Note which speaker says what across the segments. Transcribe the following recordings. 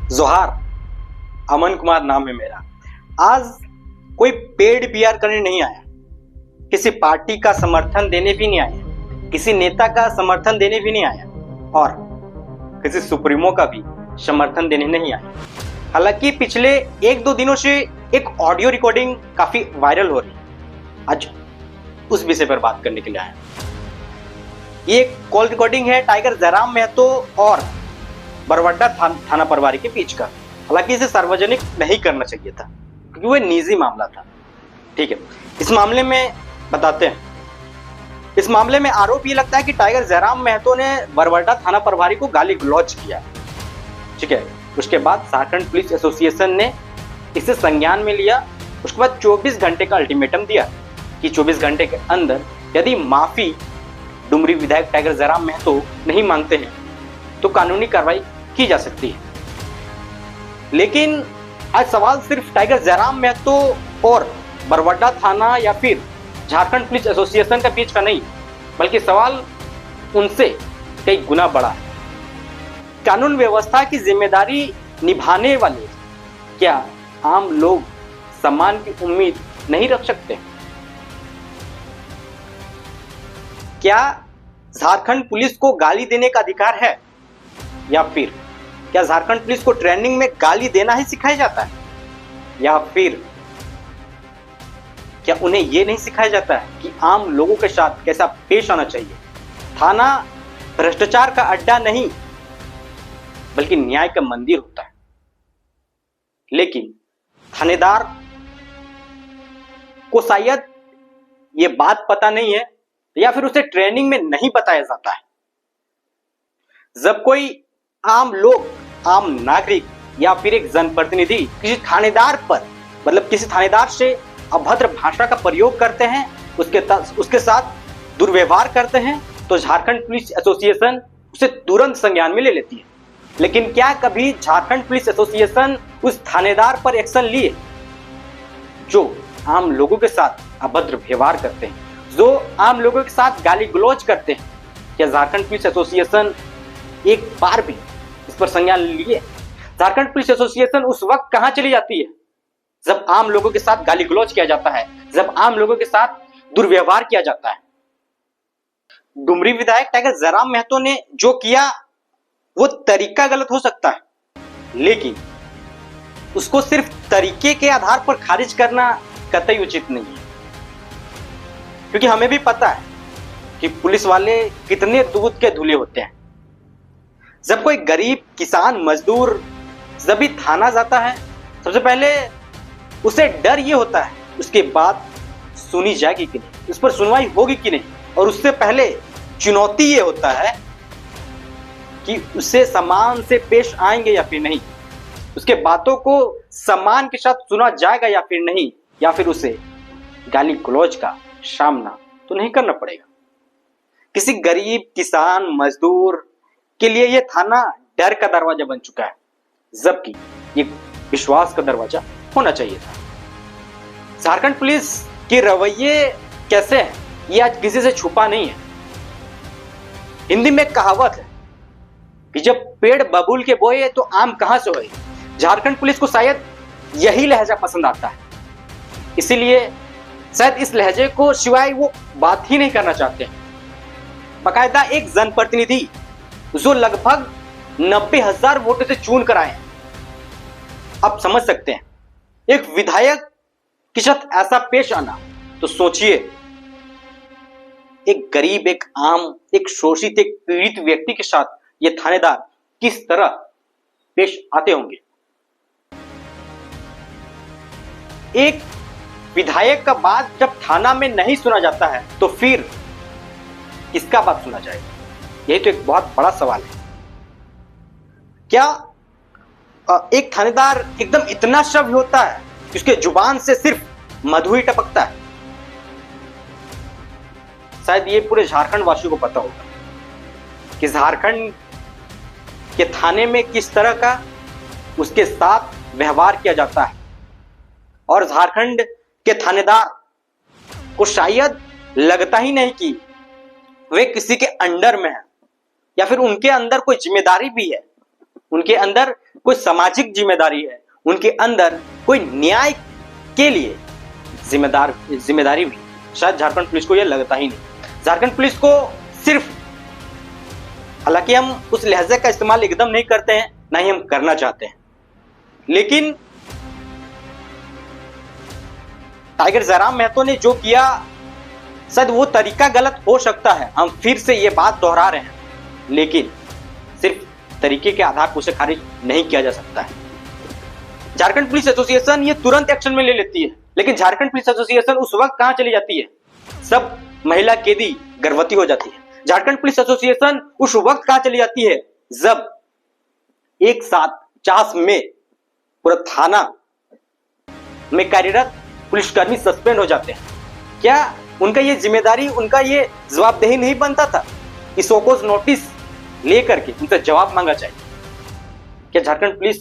Speaker 1: जोहार, अमन कुमार नाम है मेरा। आज कोई पेड पीआर करने नहीं आया, किसी पार्टी का समर्थन देने भी नहीं आया, किसी नेता का समर्थन देने भी नहीं आया और किसी सुप्रीमो का भी समर्थन देने नहीं आया। हालांकि पिछले 1-2 दिनों से एक ऑडियो रिकॉर्डिंग काफी वायरल हो रही है, आज उस विषय पर बात करने के लिए आया। ये कॉल रिकॉर्डिंग है टाइगर जयराम महतो और बरवड्डा थाना प्रभारी के बीच का। हालांकि इसे सार्वजनिक नहीं करना चाहिए था क्योंकि वो निजी मामला था। ठीक है, इस मामले में बताते हैं। इस मामले में आरोप ये लगता है कि टाइगर जयराम महतो ने बरवड्डा थाना प्रभारी को गाली गलौज किया। ठीक है, उसके बाद झारखंड पुलिस एसोसिएशन ने इसे संज्ञान में लिया। उसके बाद 24 घंटे का अल्टीमेटम दिया कि 24 घंटे के अंदर यदि माफी डुमरी विधायक टाइगर जयराम महतो नहीं मांगते हैं तो कानूनी कार्रवाई की जा सकती है। लेकिन आज सवाल सिर्फ टाइगर जयराम महतो और बरवड्डा थाना या फिर झारखंड पुलिस एसोसिएशन के बीच का नहीं, बल्कि सवाल उनसे कई गुना बड़ा है। कानून व्यवस्था की जिम्मेदारी निभाने वाले क्या आम लोग सम्मान की उम्मीद नहीं रख सकते? क्या झारखंड पुलिस को गाली देने का अधिकार है या फिर क्या झारखंड पुलिस को ट्रेनिंग में गाली देना ही सिखाया जाता है या फिर क्या उन्हें यह नहीं सिखाया जाता है कि आम लोगों के साथ कैसा पेश आना चाहिए? थाना भ्रष्टाचार का अड्डा नहीं बल्कि न्याय का मंदिर होता है। लेकिन थानेदार को शायद यह बात पता नहीं है या फिर उसे ट्रेनिंग में नहीं बताया जाता है। जब कोई आम लोग, आम नागरिक या फिर एक जनप्रतिनिधि किसी थानेदार पर मतलब किसी थानेदार से अभद्र भाषा का प्रयोग करते हैं, उसके साथ दुर्व्यवहार करते हैं, तो झारखंड पुलिस एसोसिएशन उसे तुरंत संज्ञान में ले लेती है। लेकिन क्या कभी झारखंड पुलिस एसोसिएशन उस थानेदार पर एक्शन लिए जो आम लोगों के साथ अभद्र व्यवहार करते हैं, जो आम लोगों के साथ गाली गलौज करते हैं? क्या झारखंड पुलिस एसोसिएशन एक बार भी इस पर संज्ञान लिए? झारखंड पुलिस एसोसिएशन उस वक्त कहां चली जाती है जब आम लोगों के साथ गाली गलौज किया जाता है, जब आम लोगों के साथ दुर्व्यवहार किया जाता है। डुमरी विधायक टाइगर जयराम महतो ने जो किया वो तरीका गलत हो सकता है, लेकिन उसको सिर्फ तरीके के आधार पर खारिज करना कतई उचित नहीं है। क्योंकि हमें भी पता है कि पुलिस वाले कितने दूध के धुले होते हैं। जब कोई गरीब किसान मजदूर जब भी थाना जाता है, सबसे पहले उसे डर ये होता है उसके बात सुनी जाएगी कि नहीं, उस पर सुनवाई होगी कि नहीं, और उससे पहले चुनौती ये होता है कि उसे सम्मान से पेश आएंगे या फिर नहीं, उसके बातों को सम्मान के साथ सुना जाएगा या फिर नहीं, या फिर उसे गाली गलौज का सामना तो नहीं करना पड़ेगा। किसी गरीब किसान मजदूर के लिए यह थाना डर का दरवाजा बन चुका है, जबकि ये विश्वास का दरवाजा होना चाहिए था। झारखंड पुलिस के रवैये कैसे हैं ये आज किसी से छुपा नहीं है। हिंदी में कहावत है कि जब पेड़ बबूल के बोए तो आम कहां से होए। झारखंड पुलिस को शायद यही लहजा पसंद आता है, इसीलिए शायद इस लहजे को सिवाय वो बात ही नहीं करना चाहते हैं। बाकायदा एक जनप्रतिनिधि जो लगभग 90,000 वोटों से चुन कर आए, आप समझ सकते हैं एक विधायक के साथ ऐसा पेश आना, तो सोचिए एक गरीब, एक आम, एक शोषित, एक पीड़ित व्यक्ति के साथ ये थानेदार किस तरह पेश आते होंगे। एक विधायक का बात जब थाना में नहीं सुना जाता है तो फिर किसका बात सुना जाएगा? यही तो एक बहुत बड़ा सवाल है। क्या एक थानेदार एकदम इतना सभ्य होता है कि उसके जुबान से सिर्फ मधु ही टपकता है? शायद ये पूरे झारखंड वासियों को पता होगा कि झारखंड के थाने में किस तरह का उसके साथ व्यवहार किया जाता है, और झारखंड के थानेदार को शायद लगता ही नहीं कि वे किसी के अंडर में हैं या फिर उनके अंदर कोई जिम्मेदारी भी है, उनके अंदर कोई सामाजिक जिम्मेदारी है, उनके अंदर कोई न्याय के लिए जिम्मेदारी भी शायद झारखंड पुलिस को यह लगता ही नहीं। झारखंड पुलिस को सिर्फ, हालांकि हम उस लहजे का इस्तेमाल एकदम नहीं करते हैं, ना ही हम करना चाहते हैं, लेकिन टाइगर जयराम महतो ने जो किया शायद वो तरीका गलत हो सकता है, हम फिर से ये बात दोहरा रहे हैं, लेकिन सिर्फ तरीके के आधार पर उसे खारिज नहीं किया जा सकता है। झारखंड पुलिस एसोसिएशन ये तुरंत एक्शन में ले लेती है, लेकिन झारखंड पुलिस एसोसिएशन उस वक्त कहां चली जाती है, सब महिला कैदी गर्भवती हो जाती है। झारखंड पुलिस एसोसिएशन उस वक्त कहां चली जाती है जब एक साथ 50 में पूरा थाना में कार्यरत पुलिसकर्मी सस्पेंड हो जाते हैं। क्या उनका ये जिम्मेदारी, उनका ये जवाबदेही नहीं बनता था कि शोकॉज नोटिस लेकर के उनसे जवाब मांगा चाहिए? क्या झारखंड पुलिस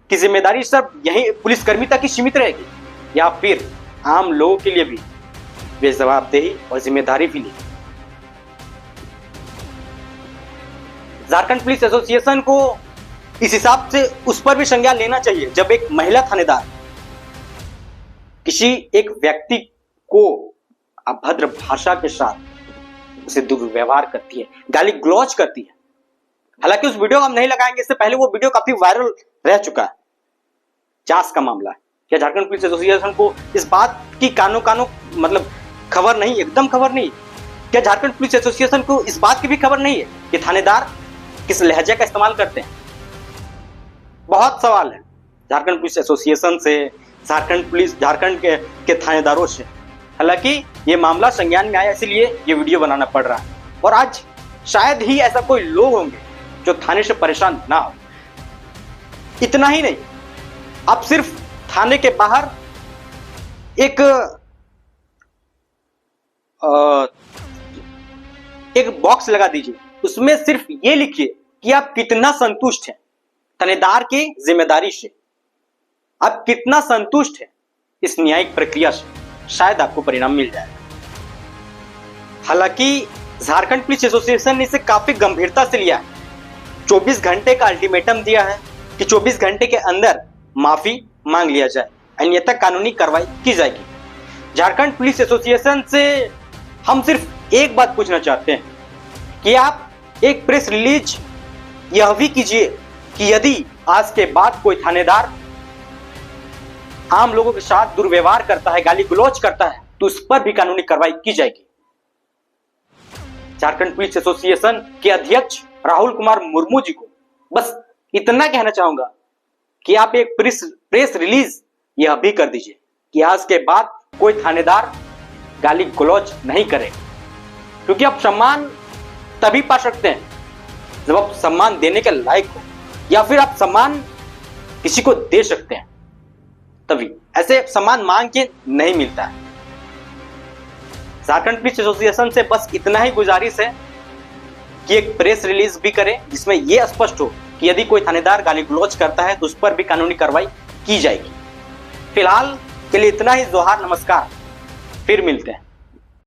Speaker 1: की जिम्मेदारी सब यही पुलिसकर्मी तक ही सीमित रहेगी, या फिर आम लोगों के लिए भी बेजवाबदेही और जिम्मेदारी भी लेगी? झारखंड पुलिस एसोसिएशन को इस हिसाब से उस पर भी संज्ञान लेना चाहिए जब एक महिला थानेदार किसी एक व्यक्ति को अभद्र भाषा के साथ उसे दुर्व्यवहार करती है, गाली गलौज करती है। हालांकि उस वीडियो को हम नहीं लगाएंगे, इससे पहले वो वीडियो काफी वायरल रह चुका है। जांच का मामला है। क्या झारखंड पुलिस एसोसिएशन को इस बात की कानो कानो मतलब खबर नहीं, एकदम खबर नहीं? क्या झारखंड पुलिस एसोसिएशन को इस बात की भी खबर नहीं है कि थानेदार किस लहजे का इस्तेमाल करते हैं? बहुत सवाल है झारखंड पुलिस एसोसिएशन से, झारखंड के थानेदारों से। हालांकि ये मामला संज्ञान में आया, इसलिए ये वीडियो बनाना पड़ रहा है। और आज शायद ही ऐसा कोई लोग होंगे जो थाने से परेशान ना हो। इतना ही नहीं, आप सिर्फ थाने के बाहर एक बॉक्स लगा दीजिए, उसमें सिर्फ ये लिखिए कि आप कितना संतुष्ट हैं थानेदार की जिम्मेदारी से, आप कितना संतुष्ट हैं इस न्यायिक प्रक्रिया से, शायद आपको परिणाम मिल जाएगा। हालांकि झारखंड पुलिस एसोसिएशन ने इसे काफी गंभीरता से लिया है। 24 घंटे का अल्टीमेटम दिया है कि 24 घंटे के अंदर माफी मांग लिया जाए, अन्यथा कानूनी कार्रवाई की जाएगी। झारखंड पुलिस एसोसिएशन से हम सिर्फ एक बात पूछना चाहते हैं कि आप एक प्रेस रिलीज यह भी कीजिए कि यदि आज के बाद कोई थानेदार आम लोगों के साथ दुर्व्यवहार करता है, गाली गलौज करता है, तो उस पर भी कानूनी कार्रवाई की जाएगी। झारखंड पुलिस एसोसिएशन के अध्यक्ष राहुल कुमार मुर्मू जी को बस इतना कहना चाहूंगा कि आप एक प्रेस रिलीज यह भी कर दीजिए कि आज के बाद कोई थानेदार गाली गलौज नहीं करेगा, क्योंकि आप सम्मान तभी पा सकते हैं जब आप सम्मान देने के लायक हो, या फिर आप सम्मान किसी को दे सकते हैं, तभी। ऐसे सम्मान मांग के नहीं मिलता है। झारखंड पुलिस एसोसिएशन से बस इतना ही गुजारिश है कि एक प्रेस रिलीज भी करें जिसमें यह स्पष्ट हो कि यदि कोई थानेदार गाली गलौज करता है तो उस पर भी कानूनी कार्रवाई की जाएगी। फिलहाल के लिए इतना ही। जोहार, नमस्कार, फिर मिलते हैं।